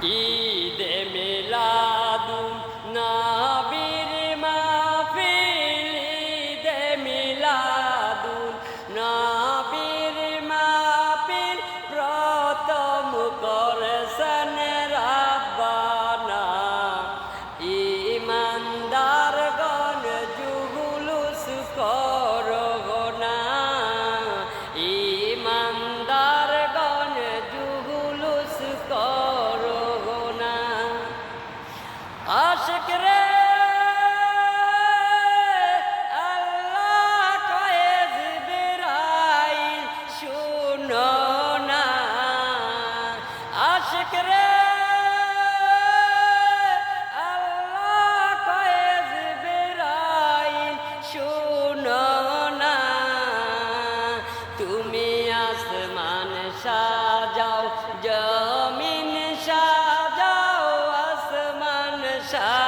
ঈদে মিলাদুন নবীর মাহফিল ঈদে মিলাদুন নবীর মাহফিল প্রথম করেছেন রাব্বানা ঈমানদারগণ জুলুস করো না ঈমানদারগণ জুলুস করো না আশিক রে আল্লাহ কয়ে জিবরাইল শুনো না আশিক রে আল্লাহ কয়ে জিবরাইল শুনো না তুমি আসমান সাজাও জমিন সাজাও আসমান সাজাও